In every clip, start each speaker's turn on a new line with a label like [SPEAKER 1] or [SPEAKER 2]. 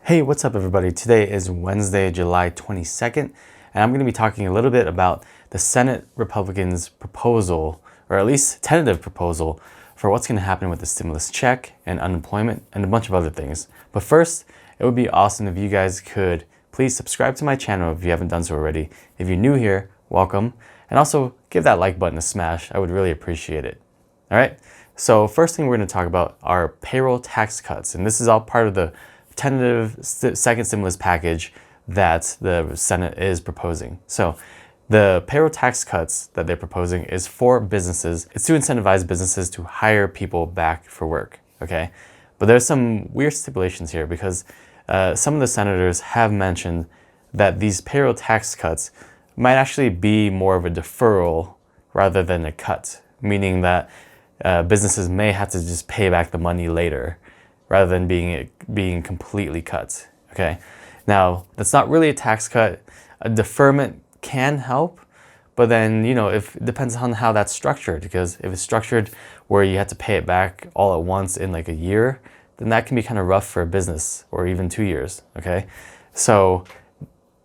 [SPEAKER 1] Hey, what's up everybody? Today is Wednesday, July 22nd, and I'm going to be talking a little bit about the Senate Republicans' proposal, or at least tentative proposal, for what's going to happen with the stimulus check and unemployment and a bunch of other things. But first, it would be awesome if you guys could please subscribe to my channel if you haven't done so already. If you're new here, welcome, and also give that like button a smash. I would really appreciate it. All right, so first thing we're going to talk about are payroll tax cuts, and this is all part of the tentative second stimulus package that the Senate is proposing. So the payroll tax cuts that they're proposing is for businesses. It's to incentivize businesses to hire people back for work, okay? But there's some weird stipulations here because some of the senators have mentioned that these payroll tax cuts might actually be more of a deferral rather than a cut, meaning that businesses may have to just pay back the money later, rather than being completely cut, okay? Now, that's not really a tax cut. A deferment can help, but then, if it depends on how that's structured, because if it's structured where you have to pay it back all at once in like a year, then that can be kind of rough for a business, or even 2 years, okay? So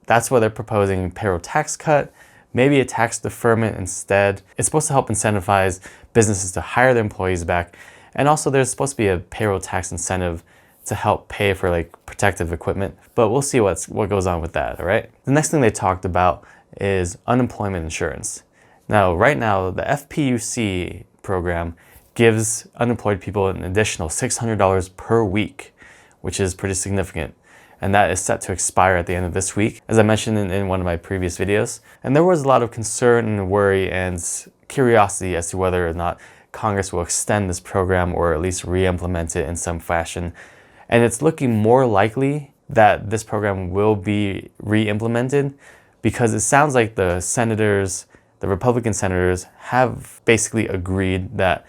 [SPEAKER 1] that's why they're proposing payroll tax cut, maybe a tax deferment instead. It's supposed to help incentivize businesses to hire their employees back. And also there's supposed to be a payroll tax incentive to help pay for like protective equipment, but we'll see what goes on with that, all right? The next thing they talked about is unemployment insurance. Now, right now, the FPUC program gives unemployed people an additional $600 per week, which is pretty significant. And that is set to expire at the end of this week, as I mentioned in one of my previous videos. And there was a lot of concern and worry and curiosity as to whether or not Congress will extend this program or at least re-implement it in some fashion. And it's looking more likely that this program will be re-implemented because it sounds like the Republican senators have basically agreed that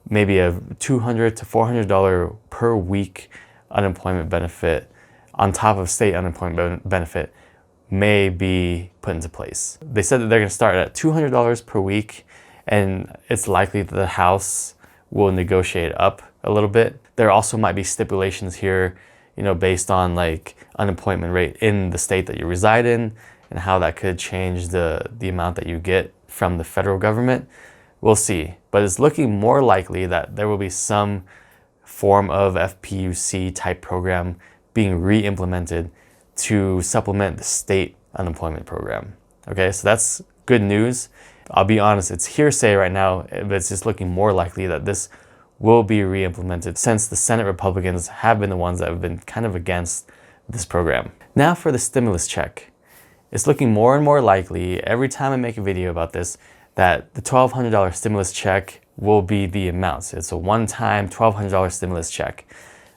[SPEAKER 1] maybe a $200 to $400 per week unemployment benefit on top of state unemployment benefit may be put into place. They said that they're going to start at $200 per week, and it's likely that the House will negotiate up a little bit. There also might be stipulations here, based on like unemployment rate in the state that you reside in and how that could change the amount that you get from the federal government. We'll see. But it's looking more likely that there will be some form of FPUC type program being re-implemented to supplement the state unemployment program. Okay, so that's good news. I'll be honest, it's hearsay right now, but it's just looking more likely that this will be re-implemented since the Senate Republicans have been the ones that have been kind of against this program. Now for the stimulus check. It's looking more and more likely every time I make a video about this that the $1,200 stimulus check will be the amount. It's a one-time $1,200 stimulus check,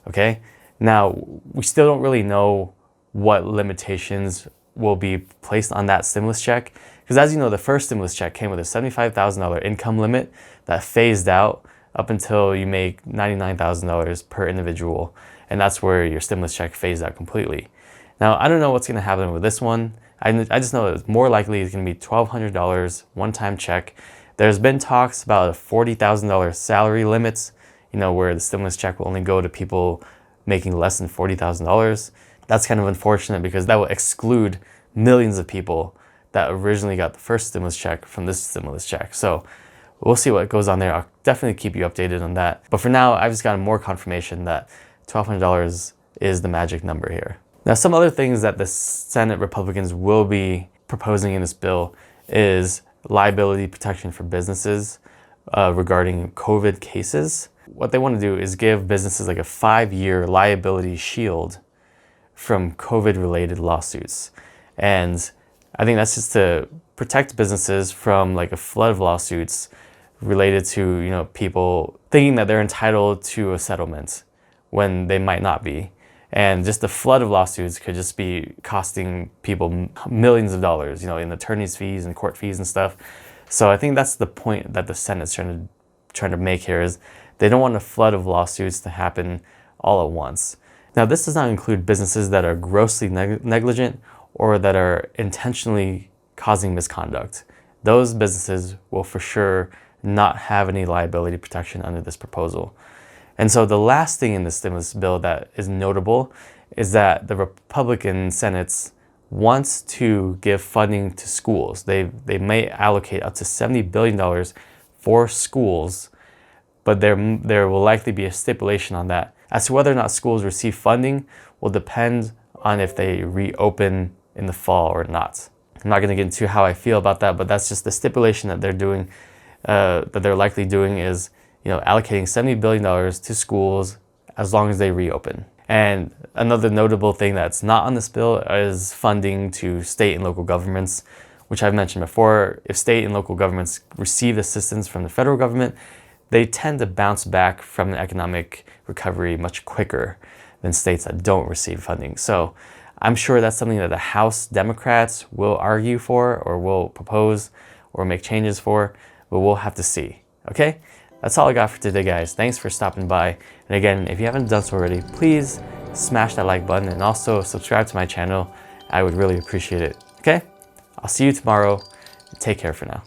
[SPEAKER 1] okay? Now, we still don't really know what limitations will be placed on that stimulus check. Because as you know, the first stimulus check came with a $75,000 income limit that phased out up until you make $99,000 per individual. And that's where your stimulus check phased out completely. Now, I don't know what's going to happen with this one. I just know it's more likely it's going to be $1,200 one-time check. There's been talks about a $40,000 salary limits, where the stimulus check will only go to people making less than $40,000. That's kind of unfortunate because that will exclude millions of people that originally got the first stimulus check from this stimulus check. So we'll see what goes on there. I'll definitely keep you updated on that. But for now, I've just gotten more confirmation that $1,200 is the magic number here. Now, some other things that the Senate Republicans will be proposing in this bill is liability protection for businesses regarding COVID cases. What they want to do is give businesses like a 5-year liability shield from COVID-related lawsuits. And I think that's just to protect businesses from like a flood of lawsuits related to, people thinking that they're entitled to a settlement when they might not be. And just the flood of lawsuits could just be costing people millions of dollars, in attorney's fees and court fees and stuff. So I think that's the point that the Senate's trying to make here is they don't want a flood of lawsuits to happen all at once. Now, this does not include businesses that are grossly negligent or that are intentionally causing misconduct. Those businesses will for sure not have any liability protection under this proposal. And so the last thing in the stimulus bill that is notable is that the Republican Senate wants to give funding to schools. They may allocate up to $70 billion for schools, but there will likely be a stipulation on that. As to whether or not schools receive funding will depend on if they reopen in the fall or not. I'm not going to get into how I feel about that, but that's just the stipulation that they're doing, that they're likely doing is, allocating $70 billion to schools as long as they reopen. And another notable thing that's not on this bill is funding to state and local governments, which I've mentioned before. If state and local governments receive assistance from the federal government, they tend to bounce back from the economic recovery much quicker than states that don't receive funding. So I'm sure that's something that the House Democrats will argue for or will propose or make changes for, but we'll have to see, okay? That's all I got for today, guys. Thanks for stopping by. And again, if you haven't done so already, please smash that like button and also subscribe to my channel. I would really appreciate it, okay? I'll see you tomorrow. Take care for now.